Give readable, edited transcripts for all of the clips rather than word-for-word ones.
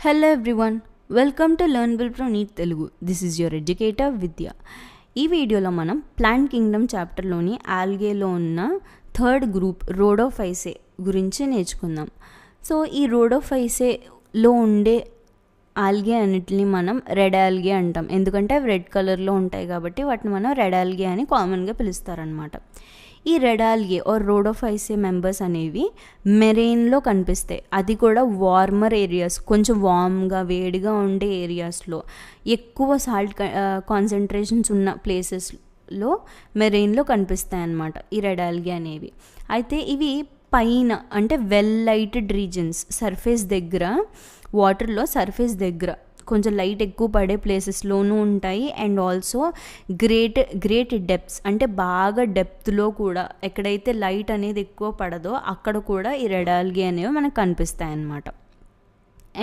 Hello everyone, welcome to learnable pro NEET Telugu. This is your educator Vidya. ఈ వీడియోలో మనం plant Kingdom చాప్టర్లోని ఆల్గేలో ఉన్న third group రోడోఫైసే గురించి నేర్చుకుందాం. సో ఈ రోడోఫైసేలో ఉండే ఆల్గే అన్నిటిని మనం రెడ్ ఆల్గే అంటాం, ఎందుకంటే అవి రెడ్ కలర్లో ఉంటాయి కాబట్టి వాటిని మనం రెడ్ ఆల్గే అని కామన్గా పిలుస్తారనమాట. ఈ రెడ్ ఆల్గే ఆర్ రోడోఫైసే మెంబర్స్ అనేవి మెరైన్లో కనిపిస్తాయి, అది కూడా వార్మర్ ఏరియాస్, కొంచెం వామ్గా వేడిగా ఉండే ఏరియాస్లో, ఎక్కువ సాల్ట్ కాన్సన్ట్రేషన్స్ ఉన్న ప్లేసెస్లో మెరైన్లో కనిపిస్తాయి అన్నమాట ఈ రెడ్ ఆల్గే అనేవి. అయితే ఇవి పైన అంటే వెల్ లైటెడ్ రీజన్స్, సర్ఫేస్ దగ్గర, వాటర్లో సర్ఫేస్ దగ్గర కొంచెం లైట్ ఎక్కువ పడే ప్లేసెస్లోనూ ఉంటాయి. అండ్ ఆల్సో గ్రేట్ డెప్త్స్ అంటే బాగా డెప్త్లో కూడా ఎక్కడైతే లైట్ అనేది ఎక్కువ పడదో అక్కడ కూడా ఈ రెడ్ ఆల్గే అనేవి మనకు కనిపిస్తాయి అన్నమాట.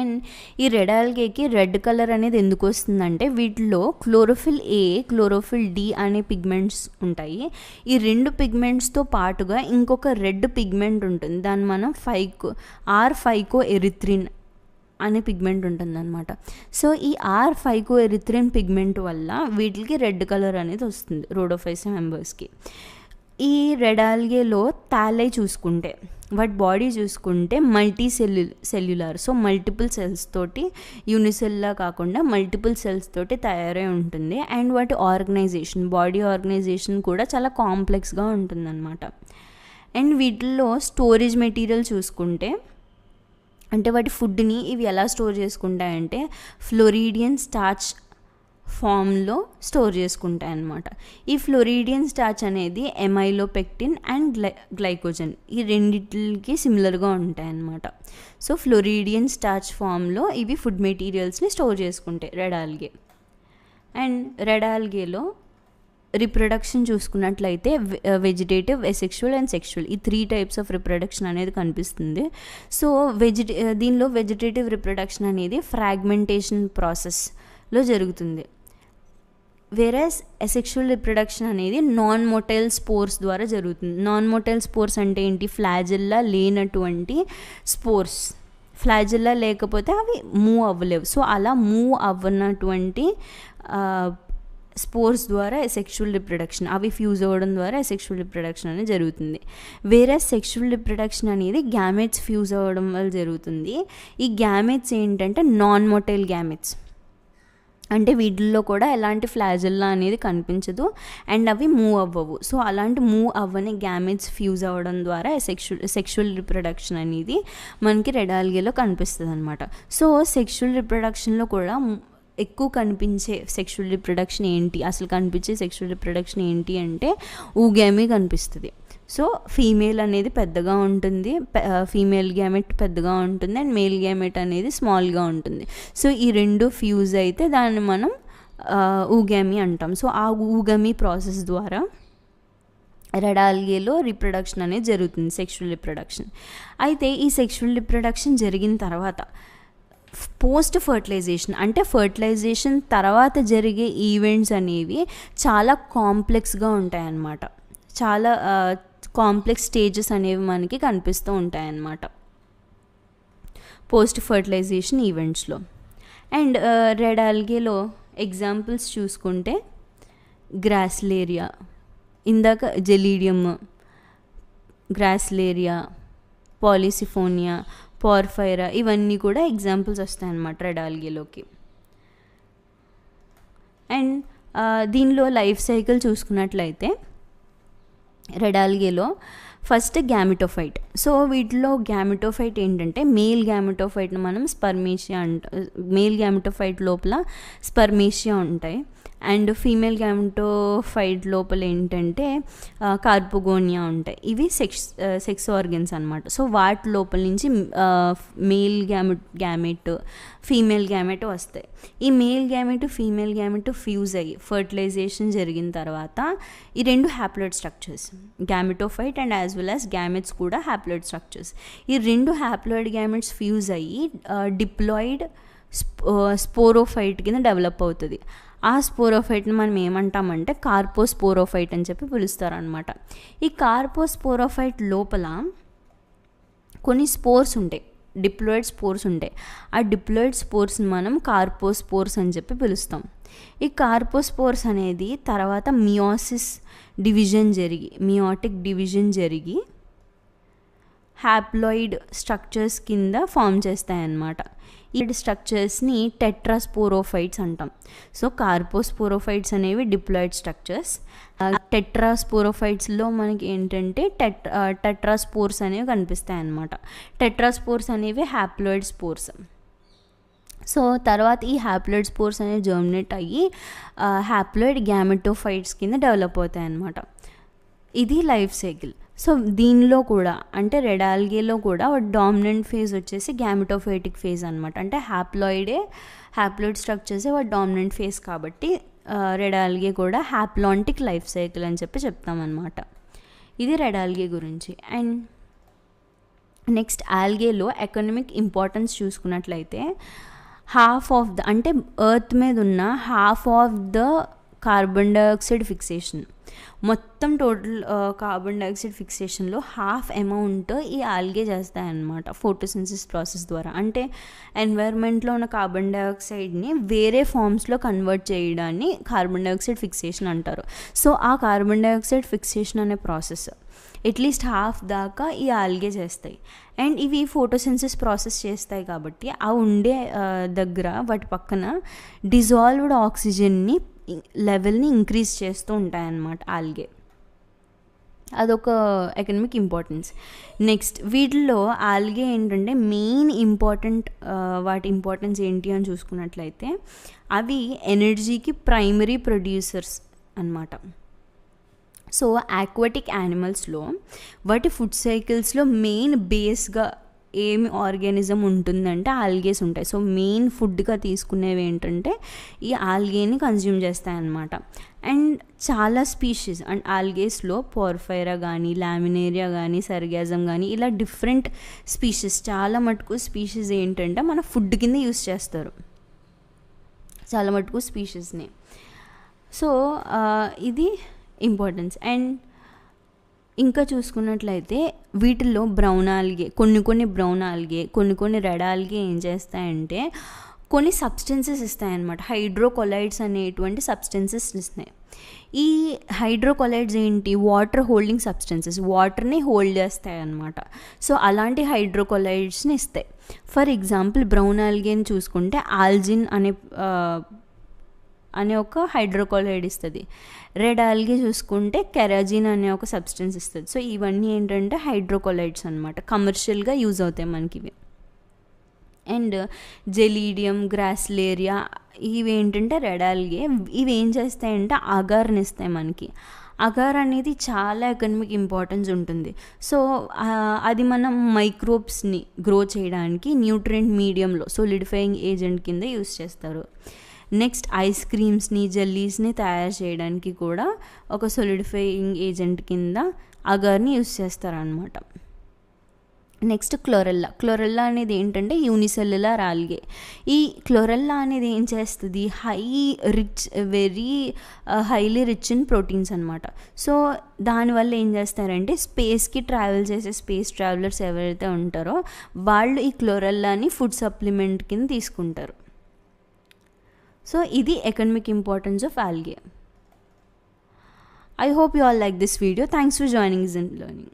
అండ్ ఈ రెడ్ ఆల్గేకి రెడ్ కలర్ అనేది ఎందుకు వస్తుందంటే వీటిలో క్లోరోఫిల్ ఏ, క్లోరోఫిల్ డి అనే పిగ్మెంట్స్ ఉంటాయి. ఈ రెండు పిగ్మెంట్స్తో పాటుగా ఇంకొక రెడ్ పిగ్మెంట్ ఉంటుంది, దాన్ని మనం ఫైకో ఎరిథ్రిన్ అనే పిగ్మెంట్ ఉంటుందన్నమాట. సో ఈ ఫైకో ఎరిథ్రిన్ పిగ్మెంట్ వల్ల వీటికి రెడ్ కలర్ అనేది వస్తుంది రోడోఫైసే మెంబర్స్కి. ఈ రెడ్ ఆల్గేలో థాలై చూసుకుంటే, వాటి బాడీ చూసుకుంటే సెల్యులార్, సో మల్టిపుల్ సెల్స్ తోటి, యూనిసెల్లా కాకుండా మల్టిపుల్ సెల్స్ తోటి తయారై ఉంటుంది. అండ్ వాటి బాడీ ఆర్గనైజేషన్ కూడా చాలా కాంప్లెక్స్గా ఉంటుందన్నమాట. అండ్ వీటిల్లో స్టోరేజ్ మెటీరియల్ చూసుకుంటే, అంటే వాటి ఫుడ్ని ఇవి ఎలా స్టోర్ చేసుకుంటాయంటే ఫ్లోరిడియన్ స్టార్చ్ ఫామ్లో స్టోర్ చేసుకుంటాయి అన్నమాట. ఈ ఫ్లోరిడియన్ స్టార్చ్ అనేది ఎమైలోపెక్టిన్ అండ్ గ్లైకోజన్, ఈ రెండిటికి సిమిలర్గా ఉంటాయి అన్నమాట. సో ఫ్లోరిడియన్ స్టార్చ్ ఫామ్లో ఇవి ఫుడ్ మెటీరియల్స్ని స్టోర్ చేసుకుంటాయి రెడ్ ఆల్గే. అండ్ రెడ్ ఆల్గేలో రిప్రొడక్షన్ చూసుకున్నట్లయితే వెజిటేటివ్, ఎసెక్షువల్ అండ్ సెక్షువల్, ఈ 3 టైప్స్ ఆఫ్ రిప్రొడక్షన్ అనేది కనిపిస్తుంది. సో దీనిలో వెజిటేటివ్ రిప్రొడక్షన్ అనేది ఫ్రాగ్మెంటేషన్ ప్రాసెస్లో జరుగుతుంది. వేరేస్ ఎసెక్షువల్ రిప్రొడక్షన్ అనేది నాన్ మోటైల్ స్పోర్స్ ద్వారా జరుగుతుంది. నాన్ మోటైల్ స్పోర్స్ అంటే ఏంటి? ఫ్లాజెల్లా లేనటువంటి స్పోర్స్. ఫ్లాజెల్లా లేకపోతే అవి మూవ్ అవ్వలేవు. సో అలా మూవ్ అవ్వనటువంటి స్పోర్స్ ద్వారా సెక్షువల్ రిప్రొడక్షన్, అవి ఫ్యూజ్ అవ్వడం ద్వారా సెక్షువల్ రిప్రొడక్షన్ అనేది జరుగుతుంది. వేరే సెక్షువల్ రిప్రొడక్షన్ అనేది గ్యామెట్స్ ఫ్యూజ్ అవ్వడం వల్ల జరుగుతుంది. ఈ గ్యామెట్స్ ఏంటంటే నాన్ మోటైల్ గ్యామెట్స్, అంటే వీటిల్లో కూడా ఎలాంటి ఫ్లాజెల్లా అనేది కనిపించదు అండ్ అవి మూవ్ అవ్వవు. సో అలాంటి మూవ్ అవ్వని గ్యామెట్స్ ఫ్యూజ్ అవ్వడం ద్వారా సెక్షువల్ రిప్రొడక్షన్ అనేది మనకి రెడ్ ఆల్గేలో కనిపిస్తుంది అనమాట. సో సెక్షువల్ రిప్రొడక్షన్లో కూడా ఎక్కువ కనిపించే సెక్షువల్ రిప్రొడక్షన్ ఏంటి, అసలు కనిపించే సెక్షువల్ రిప్రొడక్షన్ ఏంటి అంటే ఊగామి కనిపిస్తుంది. సో ఫీమేల్ అనేది పెద్దగా ఉంటుంది, ఫీమేల్ గ్యామెట్ పెద్దగా ఉంటుంది అండ్ మేల్ గ్యామెట్ అనేది స్మాల్గా ఉంటుంది. సో ఈ రెండు ఫ్యూజ్ అయితే దాన్ని మనం ఊగామి అంటాం. సో ఆ ఊగామి ప్రాసెస్ ద్వారా రెడ్ ఆల్గేలో రిప్రొడక్షన్ అనేది జరుగుతుంది, సెక్షువల్ రిప్రొడక్షన్. అయితే ఈ సెక్షువల్ రిప్రొడక్షన్ జరిగిన తర్వాత పోస్ట్ ఫర్టిలైజేషన్, అంటే ఫర్టిలైజేషన్ తర్వాత జరిగే ఈవెంట్స్ అనేవి చాలా కాంప్లెక్స్గా ఉంటాయన్నమాట. చాలా కాంప్లెక్స్ స్టేజెస్ అనేవి మనకి కనిపిస్తూ ఉంటాయన్నమాట పోస్ట్ ఫర్టిలైజేషన్ ఈవెంట్స్లో. అండ్ రెడ్ ఆల్గేలో ఎగ్జాంపుల్స్ చూసుకుంటే గ్రాస్లేరియా, ఇందాక జెలీడియం, గ్రాస్లేరియా, పాలిసిఫోనియా, పోర్ఫైరా, ఇవన్నీ కూడా ఎగ్జాంపుల్స్ వస్తాయన్నమాట రెడ్ ఆల్గేలోకి. అండ్ దీనిలో లైఫ్ సైకిల్ చూసుకున్నట్లయితే రెడ్ ఆల్గేలో ఫస్ట్ గ్యామిటోఫైట్. సో వీటిలో గ్యామిటోఫైట్ ఏంటంటే మేల్ గ్యామిటోఫైట్ని మనం స్పర్మేషియా మేల్ గ్యామిటోఫైట్ లోపల స్పర్మేషియా ఉంటాయి. అండ్ ఫీమేల్ గ్యామిటోఫైట్ లోపల ఏంటంటే కార్పోగోనియా ఉంటాయి. ఇవి సెక్స్ ఆర్గన్స్ అనమాట. సో వాటి లోపల నుంచి మేల్ గ్యామెట్, ఫీమేల్ గ్యామెట్ వస్తాయి. ఈ male gamete, female gamete fuse అయ్యి ఫర్టిలైజేషన్ జరిగిన తర్వాత ఈ రెండు haploid structures, gametophyte and as well as gametes కూడా హ్యాప్లాయిడ్ స్ట్రక్చర్స్, ఈ రెండు హ్యాప్లాయిడ్ గ్యామెట్స్ ఫ్యూజ్ అయ్యి డిప్లాయిడ్ స్పోరోఫైట్ కింద డెవలప్ అవుతుంది. ఆ స్పోరోఫైట్ని మనం ఏమంటామంటే కార్పోస్పోరోఫైట్ అని చెప్పి పిలుస్తారనమాట. ఈ కార్పోస్పోరోఫైట్ లోపల కొన్ని స్పోర్స్ ఉంటాయి, డిప్లాయిడ్ స్పోర్స్ ఉంటాయి. ఆ డిప్లాయిడ్ స్పోర్స్ని మనం కార్పోస్పోర్స్ అని చెప్పి పిలుస్తాం. ఈ కార్పోస్పోర్స్ అనేది తర్వాత మియోటిక్ డివిజన్ జరిగి హ్యాప్లాయిడ్ స్ట్రక్చర్స్ కింద ఫామ్ చేస్తాయన్నమాట. ఈ స్ట్రక్చర్స్ని టెట్రాస్పోరోఫైట్స్ అంటాం. సో కార్పోస్పోరోఫైట్స్ అనేవి డిప్లాయిడ్ స్ట్రక్చర్స్. టెట్రాస్పోరోఫైట్స్లో మనకి ఏంటంటే టెట్రాస్పోర్స్ అనేవి కనిపిస్తాయి అన్నమాట. టెట్రాస్పోర్స్ అనేవి హ్యాప్లాయిడ్ స్పోర్స్. సో తర్వాత ఈ హ్యాప్లాయిడ్ స్పోర్స్ అనేవి జర్మినేట్ అయ్యి హ్యాప్లాయిడ్ గ్యామెటోఫైట్స్ కింద డెవలప్ అవుతాయి అన్నమాట. ఇది లైఫ్ సైకిల్. సో దీనిలో కూడా అంటే రెడ్ ఆల్గేలో కూడా డామినెంట్ ఫేజ్ వచ్చేసి గ్యామెటోఫైటిక్ ఫేజ్ అనమాట. అంటే హ్యాప్లాయిడ్ స్ట్రక్చర్సే వాటి డామినెంట్ ఫేజ్ కాబట్టి రెడ్ ఆల్గే కూడా హ్యాప్లాంటిక్ లైఫ్ సైకిల్ అని చెప్పి చెప్తామన్నమాట. ఇది రెడ్ ఆల్గే గురించి. అండ్ నెక్స్ట్ ఆల్గేలో ఎకనామిక్ ఇంపార్టెన్స్ చూసుకున్నట్లయితే అంటే ఎర్త్ మీద ఉన్న half of the carbon dioxide fixation, మొత్తం టోటల్ కార్బన్ డైఆక్సైడ్ ఫిక్సేషన్లో హాఫ్ అమౌంట్ ఈ ఆల్గే చేస్తాయన్నమాట ఫోటోసింథసిస్ ప్రాసెస్ ద్వారా. అంటే ఎన్వైర్న్మెంట్లో ఉన్న కార్బన్ డైఆక్సైడ్ని వేరే ఫామ్స్లో కన్వర్ట్ చేయడాన్ని కార్బన్ డైఆక్సైడ్ ఫిక్సేషన్ అంటారు. సో ఆ కార్బన్ డైఆక్సైడ్ ఫిక్సేషన్ అనే ప్రాసెస్ అట్లీస్ట్ హాఫ్ దాకా ఈ ఆల్గే చేస్తాయి. అండ్ ఇవి ఫోటోసింథసిస్ ప్రాసెస్ చేస్తాయి కాబట్టి ఆ ఉండే దగ్గర వాటి పక్కన డిజాల్వ్డ్ ఆక్సిజన్ని లెవెల్ని ఇంక్రీజ్ చేస్తూ ఉంటాయన్నమాట ఆల్గే. అదొక ఎకనామిక్ ఇంపార్టెన్స్. నెక్స్ట్ వీటిల్లో ఆల్గే ఏంటంటే మెయిన్ వాటి ఇంపార్టెన్స్ ఏంటి అని చూసుకున్నట్లయితే అవి ఎనర్జీకి ప్రైమరీ ప్రొడ్యూసర్స్ అన్నమాట. సో ఆక్వాటిక్ యానిమల్స్లో వాటి ఫుడ్ సైకిల్స్లో మెయిన్ బేస్గా ఏమి ఆర్గానిజం ఉంటుందంటే ఆల్గేస్ ఉంటాయి. సో మెయిన్ ఫుడ్గా తీసుకునేవి ఏంటంటే ఈ ఆల్గేని కన్జ్యూమ్ చేస్తాయన్నమాట. అండ్ చాలా స్పీషీస్ అండ్ ఆల్గేస్లో పోర్ఫైరా కానీ, లామినేరియా కానీ, సర్గాజం కానీ ఇలా డిఫరెంట్ స్పీషీస్, చాలా మటుకు స్పీషీస్ ఏంటంటే మన ఫుడ్ కింద యూస్ చేస్తారు చాలా మటుకు స్పీషీస్ని. సో ఇది ఇంపార్టెన్స్. అండ్ ఇంకా చూసుకున్నట్లయితే వీటిల్లో బ్రౌన్ ఆల్గే, కొన్ని బ్రౌన్ ఆల్గే, కొన్ని రెడ్ ఆల్గే ఏం చేస్తాయంటే కొన్ని సబ్స్టెన్సెస్ ఇస్తాయన్నమాట. హైడ్రోకొలైడ్స్ అనేటువంటి సబ్స్టెన్సెస్ ఇస్తాయి. ఈ హైడ్రోకొలైడ్స్ ఏంటి? వాటర్ హోల్డింగ్ సబ్స్టెన్సెస్, వాటర్ని హోల్డ్ చేస్తాయి అన్నమాట. సో అలాంటి హైడ్రోకొలైడ్స్ని ఇస్తాయి. ఫర్ ఎగ్జాంపుల్ బ్రౌన్ ఆల్గేని చూసుకుంటే ఆల్జిన్ అనే ఒక హైడ్రోకొలైడ్ ఇస్తుంది. రెడ్ ఆల్గే చూసుకుంటే కెరాజిన్ అనే ఒక సబ్స్టెన్స్ ఇస్తుంది. సో ఇవన్నీ ఏంటంటే హైడ్రోకొలైడ్స్ అనమాట. కమర్షియల్గా యూజ్ అవుతాయి మనకి ఇవి. అండ్ జెలీడియం, గ్రాస్లేరియా ఇవి ఏంటంటే రెడ్ ఆల్గే. ఇవి ఏం చేస్తాయంటే అగార్ని ఇస్తాయి మనకి. అగార్ అనేది చాలా ఎకనామిక్ ఇంపార్టెన్స్ ఉంటుంది. సో అది మనం మైక్రోబ్స్ని గ్రో చేయడానికి న్యూట్రియంట్ మీడియంలో సోలిడిఫైయింగ్ ఏజెంట్ కింద యూస్ చేస్తారు. నెక్స్ట్ ఐస్ క్రీమ్స్ని, జెల్లీస్ని తయారు చేయడానికి కూడా ఒక సోలిడిఫైయింగ్ ఏజెంట్ కింద అగార్ని యూస్ చేస్తారనమాట. నెక్స్ట్ క్లోరెల్లా అనేది ఏంటంటే యూనిసెల్యులర్ ఆల్గే. ఈ క్లోరెల్లా అనేది ఏం చేస్తుంది? Very highly rich in proteins అనమాట. సో దానివల్ల ఏం చేస్తారంటే స్పేస్కి ట్రావెల్ చేసే స్పేస్ ట్రావెలర్స్ ఎవరైతే ఉంటారో వాళ్ళు ఈ క్లోరెల్లాని ఫుడ్ సప్లిమెంట్ కింద తీసుకుంటారు. సో ఇది economic importance of algae. I hope you all like this video. Thanks for joining us in learning.